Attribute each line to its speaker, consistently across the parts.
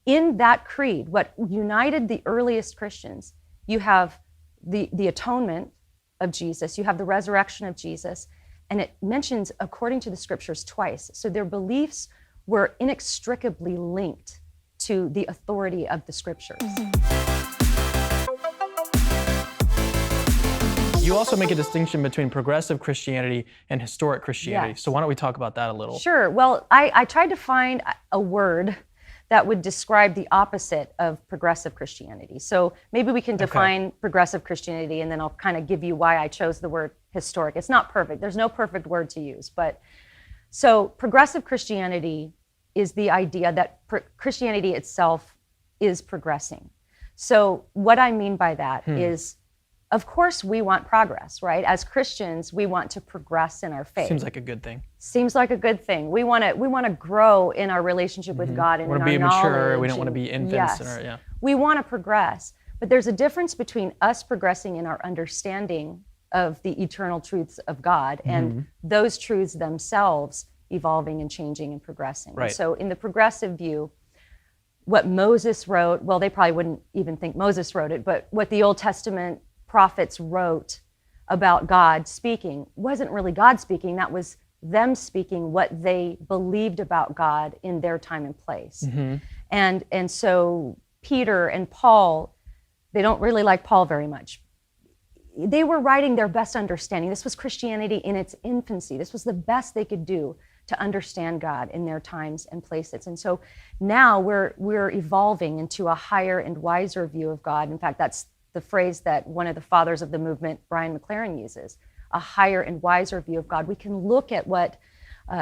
Speaker 1: in that creed, what united the earliest Christians, you have the atonement of Jesus, you have the resurrection of Jesus, and it mentions according to the scriptures twice. So their beliefs were inextricably linked to the authority of the scriptures.
Speaker 2: You also make a distinction between progressive Christianity and historic Christianity.
Speaker 1: Yes.
Speaker 2: So why don't we talk about that a little?
Speaker 1: Sure. Well, I tried to find a word that would describe the opposite of progressive Christianity. So maybe we can define progressive Christianity, and then I'll kind of give you why I chose the word historic. It's not perfect. There's no perfect word to use. But so progressive Christianity is the idea that Christianity itself is progressing. So what I mean by that is, of course, we want progress, right? As Christians, we want to progress in our faith.
Speaker 2: Seems like a good thing.
Speaker 1: Seems like a good thing. We want to grow in our relationship with God and in our knowledge.
Speaker 2: We want to be mature. We don't want to be infants.
Speaker 1: Yes. We want to progress. But there's a difference between us progressing in our understanding of the eternal truths of God and those truths themselves evolving and changing and progressing.
Speaker 2: Right.
Speaker 1: And so in the progressive view, what Moses wrote, well, they probably wouldn't even think Moses wrote it, but what the Old Testament prophets wrote about God speaking wasn't really God speaking. That was them speaking what they believed about God in their time and place. And so Peter and Paul, they don't really like Paul very much. They were writing their best understanding. This was Christianity in its infancy. This was the best they could do to understand God in their times and places. And so now we're evolving into a higher and wiser view of God. In fact, that's the phrase that one of the fathers of the movement, Brian McLaren, uses, a higher and wiser view of God. We can look at what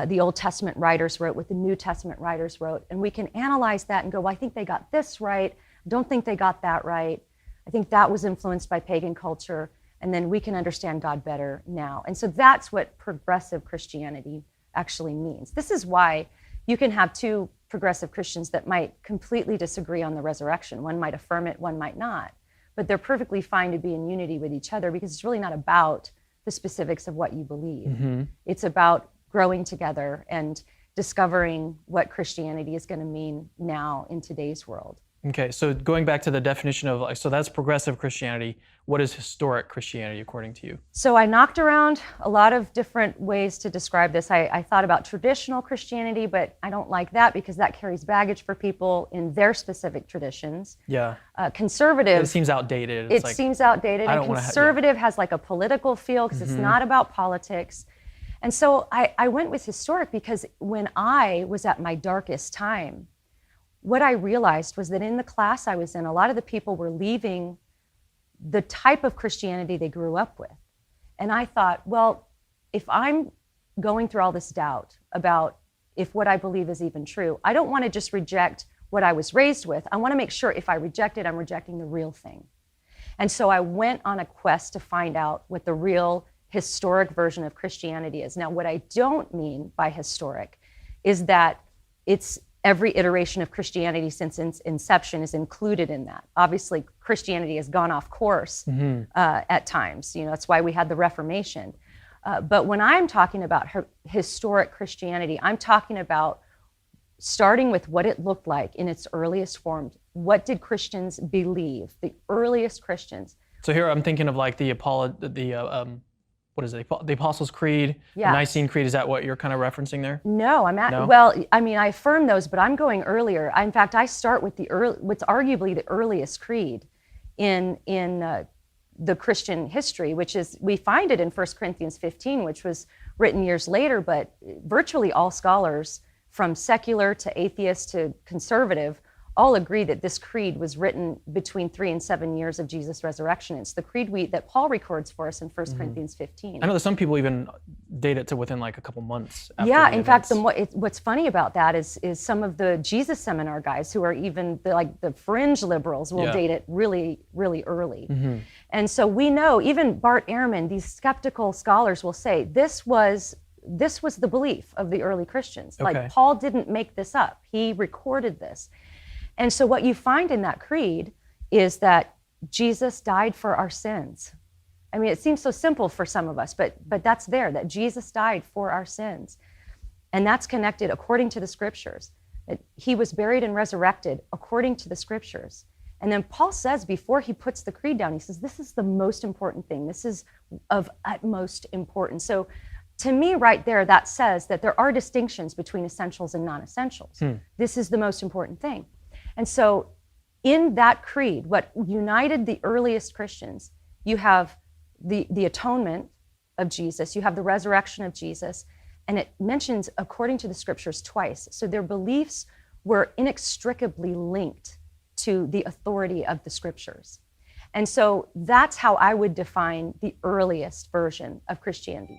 Speaker 1: the Old Testament writers wrote, what the New Testament writers wrote, and we can analyze that and go, well, I think they got this right. I don't think they got that right. I think that was influenced by pagan culture, and then we can understand God better now. And so that's what progressive Christianity actually means. This is why you can have two progressive Christians that might completely disagree on the resurrection. One might affirm it, one might not. But they're perfectly fine to be in unity with each other because it's really not about the specifics of what you believe. It's about growing together and discovering what Christianity is going to mean now in today's world.
Speaker 2: Okay, so going back to the definition of, so that's progressive Christianity. What is historic Christianity according to you?
Speaker 1: So I knocked around a lot of different ways to describe this. I thought about traditional Christianity, but I don't like that because that carries baggage for people in their specific traditions.
Speaker 2: Yeah.
Speaker 1: Conservative.
Speaker 2: It seems outdated.
Speaker 1: It seems outdated. And conservative has like a political feel because it's not about politics. And so I went with historic because when I was at my darkest time, what I realized was that in the class I was in, a lot of the people were leaving the type of Christianity they grew up with. And I thought, well, if I'm going through all this doubt about if what I believe is even true, I don't want to just reject what I was raised with. I want to make sure if I reject it, I'm rejecting the real thing. And so I went on a quest to find out what the real historic version of Christianity is. Now, what I don't mean by historic is that it's every iteration of Christianity since its inception is included in that. Obviously, Christianity has gone off course at times. You know, that's why we had the Reformation. But when I'm talking about historic Christianity, I'm talking about starting with what it looked like in its earliest form. What did Christians believe? The earliest Christians.
Speaker 2: So here I'm thinking of like the what is it? The Apostles' Creed, the Nicene Creed. Is that what you're kind of referencing there?
Speaker 1: No, well, I mean, I affirm those, but I'm going earlier. In fact, I start with what's arguably the earliest creed in the Christian history, which is, we find it in 1 Corinthians 15, which was written years later, but virtually all scholars, from secular to atheist to conservative, all agree that this creed was written between 3 and 7 years of Jesus' resurrection. It's the creed that Paul records for us in 1 Corinthians 15.
Speaker 2: I know that some people even date it to within like a couple months after
Speaker 1: Yeah,
Speaker 2: the
Speaker 1: in
Speaker 2: events.
Speaker 1: fact, what's funny about that is some of the Jesus seminar guys who are even the fringe liberals will date it really, really early. And so we know, even Bart Ehrman, these skeptical scholars will say, this was the belief of the early Christians.
Speaker 2: Okay.
Speaker 1: Like, Paul didn't make this up. He recorded this. And so what you find in that creed is that Jesus died for our sins. I mean, it seems so simple for some of us, but that's there, that Jesus died for our sins. And that's connected according to the scriptures. That he was buried and resurrected according to the scriptures. And then Paul says, before he puts the creed down, he says, this is the most important thing. This is of utmost importance. So to me, right there, that says that there are distinctions between essentials and non-essentials. This is the most important thing. And so in that creed, what united the earliest Christians, you have the atonement of Jesus, you have the resurrection of Jesus, and it mentions according to the scriptures twice. So their beliefs were inextricably linked to the authority of the scriptures. And so that's how I would define the earliest version of Christianity.